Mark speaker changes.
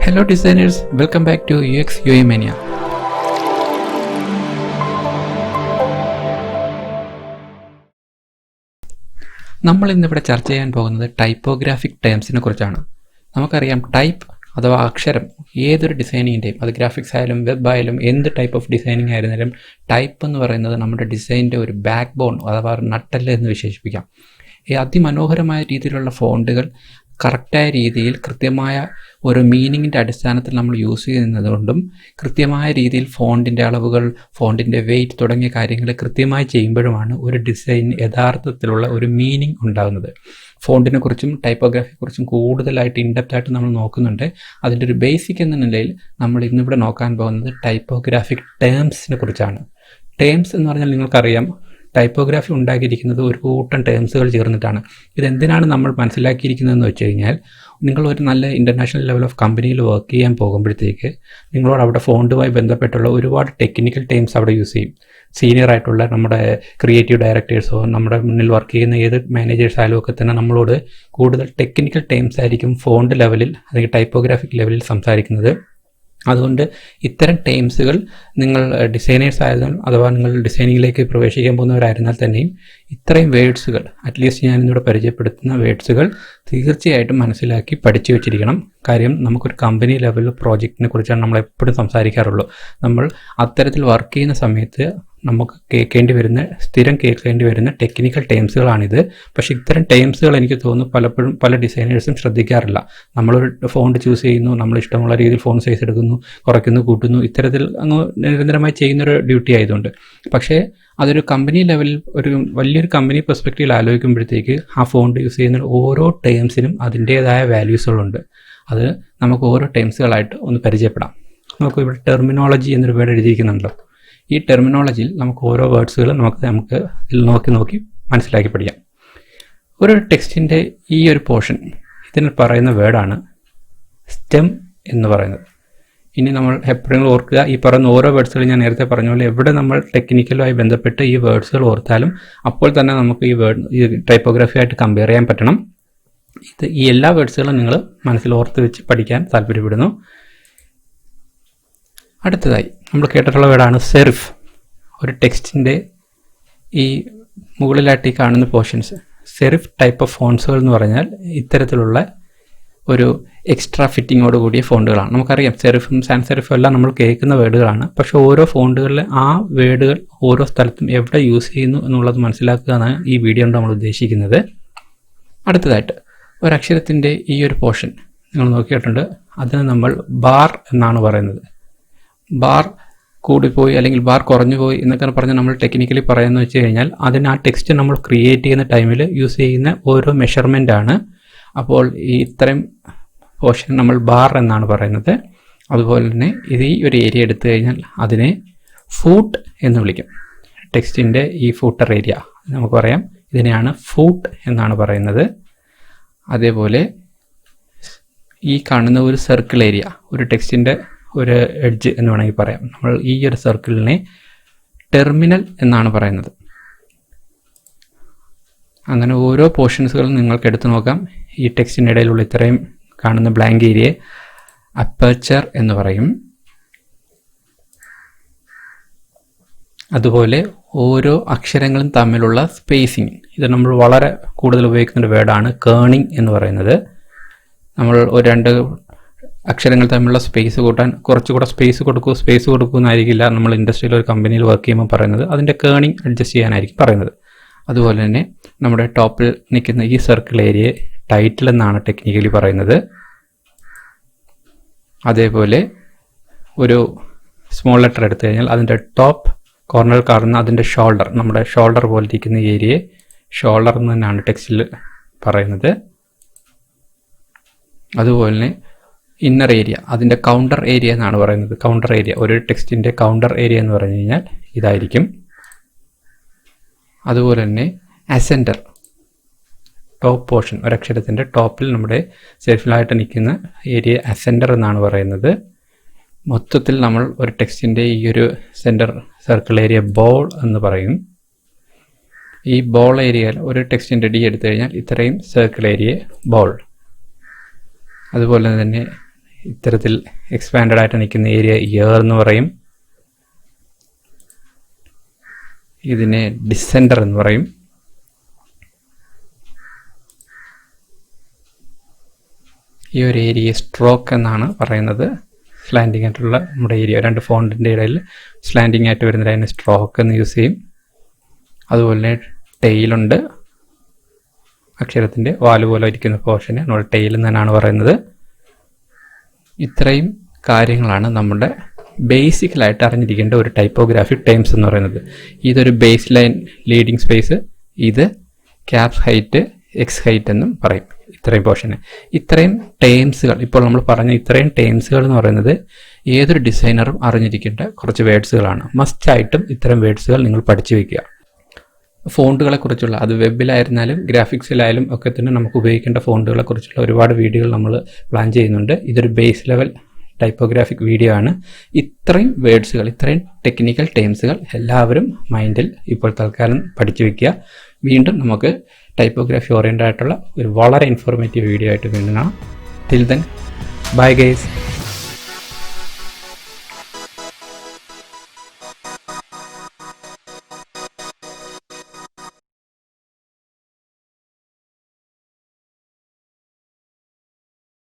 Speaker 1: Hello designers, welcome back to uxuimania. നമ്മൾ ഇന്നിവിടെ ചർച്ച ചെയ്യാൻ പോകുന്നത് ടൈപ്പോഗ്രാഫിക് ടേംസിനെ കുറിച്ചാണ്. നമുക്കറിയാം ടൈപ്പ് അഥവാ അക്ഷരം ഏതൊരു ഡിസൈനിങ്ങിൻ്റെയും, അത് ഗ്രാഫിക്സ് ആയാലും വെബ് ആയാലും എന്ത് ടൈപ്പ് ഓഫ് ഡിസൈനിങ് ആയിരുന്നാലും ടൈപ്പ് എന്ന് പറയുന്നത് നമ്മുടെ ഡിസൈനിൻ്റെ ഒരു ബാക്ക് ബോൺ അഥവാ നട്ടെല്ല് എന്ന് വിശേഷിപ്പിക്കാം. ഈ അതിമനോഹരമായ രീതിയിലുള്ള ഫോണ്ടുകൾ കറക്റ്റായ രീതിയിൽ കൃത്യമായ ഒരു മീനിങ്ങിൻ്റെ അടിസ്ഥാനത്തിൽ നമ്മൾ യൂസ് ചെയ്യുന്നതുകൊണ്ടും കൃത്യമായ രീതിയിൽ ഫോണ്ടിൻ്റെ അളവുകൾ, ഫോണ്ടിൻ്റെ വെയിറ്റ് തുടങ്ങിയ കാര്യങ്ങൾ കൃത്യമായി ചെയ്യുമ്പോഴുമാണ് ഒരു ഡിസൈൻ യഥാർത്ഥത്തിലുള്ള ഒരു മീനിങ് ഉണ്ടാകുന്നത്. ഫോണ്ടിനെ കുറിച്ചും ടൈപ്പോഗ്രാഫിയെക്കുറിച്ചും കൂടുതലായിട്ട് ഇൻഡെപ്തായിട്ട് നമ്മൾ നോക്കുന്നുണ്ട്. അതിൻ്റെ ഒരു ബേസിക് എന്ന നിലയിൽ നമ്മൾ ഇന്നിവിടെ നോക്കാൻ പോകുന്നത് ടൈപ്പോഗ്രാഫിക് ടേംസിനെ കുറിച്ചാണ്. ടേംസ് എന്ന് പറഞ്ഞാൽ നിങ്ങൾക്കറിയാം, ടൈപ്പോഗ്രാഫി ഉണ്ടാക്കിയിരിക്കുന്നത് ഒരു കൂട്ടം ടേംസുകൾ ചേർന്നിട്ടാണ്. ഇതെന്തിനാണ് നമ്മൾ മനസ്സിലാക്കിയിരിക്കുന്നതെന്ന് വെച്ച് കഴിഞ്ഞാൽ, നിങ്ങൾ ഒരു നല്ല ഇൻ്റർനാഷണൽ ലെവൽ ഓഫ് കമ്പനിയിൽ വർക്ക് ചെയ്യാൻ പോകുമ്പോഴത്തേക്ക് നിങ്ങളോട് അവിടെ ഫോണ്ടുമായി ബന്ധപ്പെട്ടുള്ള ഒരുപാട് ടെക്നിക്കൽ ടേംസ് അവിടെ യൂസ് ചെയ്യും. സീനിയർ ആയിട്ടുള്ള നമ്മുടെ ക്രിയേറ്റീവ് ഡയറക്ടേഴ്സോ നമ്മുടെ മുന്നിൽ വർക്ക് ചെയ്യുന്ന ഏത് മാനേജേഴ്സ് ആയാലും ഒക്കെ തന്നെ നമ്മളോട് കൂടുതൽ ടെക്നിക്കൽ ടേംസ് ആയിരിക്കും ഫോണ്ട് ലെവലിൽ അല്ലെങ്കിൽ ടൈപ്പോഗ്രാഫിക് ലെവലിൽ സംസാരിക്കുന്നത്. അതുകൊണ്ട് ഇത്തരം ടേംസുകൾ നിങ്ങൾ ഡിസൈനേഴ്സ് ആയതും അഥവാ നിങ്ങൾ ഡിസൈനിങ്ങിലേക്ക് പ്രവേശിക്കാൻ പോകുന്നവരായിരുന്നാൽ തന്നെയും ഇത്രയും വേർഡ്സുകൾ, അറ്റ്ലീസ്റ്റ് ഞാനിന്നിവിടെ പരിചയപ്പെടുത്തുന്ന വേർഡ്സുകൾ തീർച്ചയായിട്ടും മനസ്സിലാക്കി പഠിച്ചു വെച്ചിരിക്കണം. കാര്യം നമുക്കൊരു കമ്പനി ലെവൽ പ്രോജക്റ്റിനെ കുറിച്ചാണ് നമ്മൾ എപ്പോഴും സംസാരിക്കാറുള്ളൂ. നമ്മൾ അത്തരത്തിൽ വർക്ക് ചെയ്യുന്ന സമയത്ത് നമുക്ക് സ്ഥിരം കേൾക്കേണ്ടി വരുന്ന ടെക്നിക്കൽ ടേംസുകളാണിത്. പക്ഷേ ഇത്തരം ടേംസുകൾ എനിക്ക് തോന്നുന്നു പലപ്പോഴും പല ഡിസൈനേഴ്സും ശ്രദ്ധിക്കാറില്ല. നമ്മളൊരു ഫോണ്ട് ചൂസ് ചെയ്യുന്നു, നമ്മൾ ഇഷ്ടമുള്ള രീതിയിൽ ഫോണ്ട് സൈസ് എടുക്കുന്നു, കുറയ്ക്കുന്നു, കൂട്ടുന്നു, ഇത്തരത്തിൽ അങ്ങ് നിരന്തരമായി ചെയ്യുന്നൊരു ഡ്യൂട്ടി ആയതുകൊണ്ട്. പക്ഷേ അതൊരു കമ്പനി ലെവലിൽ ഒരു വലിയൊരു കമ്പനി പെർസ്പെക്റ്റീവിൽ ആലോചിക്കുമ്പോഴത്തേക്ക് ആ ഫോണ്ട് യൂസ് ചെയ്യുന്ന ഓരോ ടേംസിനും അതിൻ്റേതായ വാല്യൂസുകളുണ്ട്. അത് നമുക്ക് ഓരോ ടേംസുകളായിട്ട് ഒന്ന് പരിചയപ്പെടാം. നമുക്ക് ഇവിടെ ടെർമിനോളജി എന്നൊരു വേർഡ് എഴുതിയിരിക്കുന്നുണ്ടല്ലോ. ഈ ടെർമിനോളജിയിൽ നമുക്ക് ഓരോ വേർഡ്സുകൾ നമുക്ക് ഇതിൽ നോക്കി മനസ്സിലാക്കി പഠിക്കാം. ഒരു ടെക്സ്റ്റിൻ്റെ ഈ ഒരു പോർഷൻ, ഇതിന് പറയുന്ന വേർഡാണ് സ്റ്റെം എന്ന് പറയുന്നത്. ഇനി നമ്മൾ എപ്പോഴെങ്കിലും ഓർക്കുക, ഈ പറയുന്ന ഓരോ വേർഡ്സുകളും ഞാൻ നേരത്തെ പറഞ്ഞ പോലെ എവിടെ നമ്മൾ ടെക്നിക്കലുമായി ബന്ധപ്പെട്ട് ഈ വേർഡ്സുകൾ ഓർത്താലും അപ്പോൾ തന്നെ നമുക്ക് ഈ ടൈപ്പോഗ്രാഫി ആയിട്ട് കമ്പയർ ചെയ്യാൻ പറ്റണം. ഈ എല്ലാ വേർഡ്സുകളും നിങ്ങൾ മനസ്സിൽ ഓർത്ത് വെച്ച് പഠിക്കാൻ താല്പര്യപ്പെടുന്നു. അടുത്തതായി നമ്മൾ കേട്ടിട്ടുള്ള വേർഡാണ് സെറിഫ്. ഒരു ടെക്സ്റ്റിൻ്റെ ഈ മുകളിലായിട്ട് ഈ കാണുന്ന പോർഷൻസ് സെറിഫ് ടൈപ്പ് ഓഫ് ഫോണ്ട്സുകൾ എന്ന് പറഞ്ഞാൽ ഇത്തരത്തിലുള്ള ഒരു എക്സ്ട്രാ ഫിറ്റിങ്ങോട് കൂടിയ ഫോണ്ടുകളാണ്. നമുക്കറിയാം സെറിഫും സാൻസ് സെറിഫും എല്ലാം നമ്മൾ കേൾക്കുന്ന വേർഡുകളാണ്. പക്ഷേ ഓരോ ഫോണ്ടുകളിൽ ആ വേർഡുകൾ ഓരോ സ്ഥലത്തും എവിടെ യൂസ് ചെയ്യുന്നു എന്നുള്ളത് മനസ്സിലാക്കുക എന്നാണ് ഈ വീഡിയോ കൊണ്ട് നമ്മൾ ഉദ്ദേശിക്കുന്നത്. അടുത്തതായിട്ട് ഒരക്ഷരത്തിൻ്റെ ഈ ഒരു പോർഷൻ നിങ്ങൾ നോക്കിയിട്ടുണ്ട്. അതിന് നമ്മൾ ബാർ എന്നാണ് പറയുന്നത്. ബാർ കൂടിപ്പോയി അല്ലെങ്കിൽ ബാർ കുറഞ്ഞു പോയി എന്നൊക്കെ പറഞ്ഞ് നമ്മൾ ടെക്നിക്കലി പറയുന്നത് വെച്ച് കഴിഞ്ഞാൽ അതിന് ആ ടെക്സ്റ്റ് നമ്മൾ ക്രിയേറ്റ് ചെയ്യുന്ന ടൈമിൽ യൂസ് ചെയ്യുന്ന ഓരോ മെഷർമെൻ്റ് ആണ്. അപ്പോൾ ഈ ഇത്രയും പോർഷൻ നമ്മൾ ബാർ എന്നാണ് പറയുന്നത്. അതുപോലെ തന്നെ ഇത് ഈ ഒരു ഏരിയ എടുത്തു കഴിഞ്ഞാൽ അതിനെ ഫൂട്ട് എന്ന് വിളിക്കും. ടെക്സ്റ്റിൻ്റെ ഈ ഫൂട്ടർ ഏരിയ നമുക്ക് പറയാം, ഇതിനെയാണ് ഫൂട്ട് എന്നാണ് പറയുന്നത്. അതേപോലെ ഈ കാണുന്ന ഒരു സർക്കിൾ ഏരിയ, ഒരു ടെക്സ്റ്റിൻ്റെ ഒരു എഡ്ജ് എന്ന് വേണമെങ്കിൽ പറയാം. നമ്മൾ ഈ ഒരു സർക്കിളിനെ ടെർമിനൽ എന്നാണ് പറയുന്നത്. അങ്ങനെ ഓരോ പോർഷൻസുകളും നിങ്ങൾക്ക് എടുത്തു നോക്കാം. ഈ ടെക്സ്റ്റിൻ്റെ ഇടയിലുള്ള ഇത്രയും കാണുന്ന ബ്ലാങ്ക് ഏരിയയെ അപ്പർച്ചർ എന്ന് പറയും. അതുപോലെ ഓരോ അക്ഷരങ്ങളും തമ്മിലുള്ള സ്പേസിങ്, ഇത് നമ്മൾ വളരെ കൂടുതൽ ഉപയോഗിക്കുന്ന ഒരു വേർഡാണ് കേണിംഗ് എന്ന് പറയുന്നത്. നമ്മൾ ഒരു രണ്ട് അക്ഷരങ്ങൾ തമ്മിലുള്ള സ്പേസ് കൂട്ടാൻ കുറച്ചുകൂടെ സ്പേസ് കൊടുക്കൂ എന്നായിരിക്കില്ല നമ്മൾ ഇൻഡസ്ട്രിയിൽ ഒരു കമ്പനിയിൽ വർക്ക് ചെയ്യുമ്പോൾ പറയുന്നത്. അതിൻ്റെ കേണിംഗ് അഡ്ജസ്റ്റ് ചെയ്യാനായിരിക്കും പറയുന്നത്. അതുപോലെ തന്നെ നമ്മുടെ ടോപ്പിൽ നിൽക്കുന്ന ഈ സർക്കിൾ ഏരിയയെ ടൈറ്റിൽ എന്നാണ് ടെക്നിക്കലി പറയുന്നത്. അതേപോലെ ഒരു സ്മോൾ ലെറ്റർ എടുത്തു കഴിഞ്ഞാൽ അതിൻ്റെ ടോപ്പ് കോർണറിൽ കാണുന്ന അതിൻ്റെ ഷോൾഡർ, നമ്മുടെ ഷോൾഡർ പോലെ ഇരിക്കുന്ന ഏരിയയെ ഷോൾഡർ എന്ന് തന്നെയാണ് ടെക്സ്റ്റിൽ പറയുന്നത്. അതുപോലെ തന്നെ ഇന്നർ ഏരിയ, അതിൻ്റെ കൗണ്ടർ ഏരിയ എന്നാണ് പറയുന്നത്. കൗണ്ടർ ഏരിയ, ഒരു ടെക്സ്റ്റിൻ്റെ കൗണ്ടർ ഏരിയ എന്ന് പറഞ്ഞു കഴിഞ്ഞാൽ ഇതായിരിക്കും. അതുപോലെ തന്നെ അസെൻഡർ, ടോപ്പ് പോർഷൻ, ഒരക്ഷരത്തിൻ്റെ ടോപ്പിൽ നമ്മുടെ സെൽഫിലായിട്ട് നിൽക്കുന്ന ഏരിയ അസെൻഡർ എന്നാണ് പറയുന്നത്. മൊത്തത്തിൽ നമ്മൾ ഒരു ടെക്സ്റ്റിൻ്റെ ഈ ഒരു സെൻറ്റർ സർക്കിൾ ഏരിയ ബോൾ എന്ന് പറയും. ഈ ബോൾ ഏരിയയിൽ ഒരു ടെക്സ്റ്റിൻ്റെ ഡി എടുത്തു കഴിഞ്ഞാൽ ഇത്രയും സർക്കിൾ ഏരിയ ബോൾ. അതുപോലെ തന്നെ ഇത്തരത്തിൽ എക്സ്പാൻഡഡ് ആയിട്ട് നിൽക്കുന്ന ഏരിയ ഇയർ എന്ന് പറയും. ഇതിനെ ഡിസെൻഡർ എന്ന് പറയും. ഈ ഒരു ഏരിയ സ്ട്രോക്ക് എന്നാണ് പറയുന്നത്. സ്ലാൻഡിങ് ആയിട്ടുള്ള നമ്മുടെ ഏരിയ, രണ്ട് ഫോണ്ടിൻ്റെ ഇടയിൽ സ്ലാൻഡിങ് ആയിട്ട് വരുന്നത് അതിന് സ്ട്രോക്ക് എന്ന് യൂസ് ചെയ്യും. അതുപോലെ തന്നെ ടെയിലുണ്ട്, അക്ഷരത്തിൻ്റെ വാല് പോലെ ഇരിക്കുന്ന പോർഷന് നമ്മൾ ടെയിൽ എന്നാണ് പറയുന്നത്. ഇത്രയും കാര്യങ്ങളാണ് നമ്മുടെ ബേസിക്കലായിട്ട് അറിഞ്ഞിരിക്കേണ്ട ഒരു ടൈപ്പോഗ്രാഫി ടേംസ് എന്ന് പറയുന്നത്. ഇതൊരു ബേസ് ലൈൻ ലീഡിങ് സ്പേസ്, ഇത് ക്യാപ്സ് ഹൈറ്റ്, എക്സ് ഹൈറ്റ് എന്നും പറയും. ഇത്രയും പോർഷന് ഇത്രയും ടേംസുകൾ, ഇപ്പോൾ നമ്മൾ പറഞ്ഞ ഇത്രയും ടേംസുകൾ എന്ന് പറയുന്നത് ഏതൊരു ഡിസൈനറും അറിഞ്ഞിരിക്കേണ്ട കുറച്ച് വേർഡ്സുകളാണ്. മസ്റ്റായിട്ടും ഇത്തരം വേർഡ്സുകൾ നിങ്ങൾ പഠിച്ചു വയ്ക്കുക. ഫോണ്ടുകളെ കുറിച്ചുള്ള, അത് വെബിലായിരുന്നാലും ഗ്രാഫിക്സിലായാലും ഒക്കെ തന്നെ നമുക്ക് ഉപയോഗിക്കേണ്ട ഫോണ്ടുകളെ കുറിച്ചുള്ള ഒരുപാട് വീഡിയോകൾ നമ്മൾ പ്ലാൻ ചെയ്യുന്നുണ്ട്. ഇതൊരു ബേസ് ലെവൽ ടൈപ്പോഗ്രാഫിക് വീഡിയോ ആണ്. ഇത്രയും വേർഡ്സുകൾ, ഇത്രയും ടെക്നിക്കൽ ടേംസുകൾ എല്ലാവരും മൈൻഡിൽ ഇപ്പോൾ തൽക്കാലം പഠിച്ചു വയ്ക്കുക. വീണ്ടും നമുക്ക് ടൈപ്പോഗ്രാഫി ഓറിയൻറ്റഡ് ആയിട്ടുള്ള ഒരു വളരെ ഇൻഫോർമേറ്റീവ് വീഡിയോ ആയിട്ട് വീണ്ടും കാണാം. Till then, bye guys.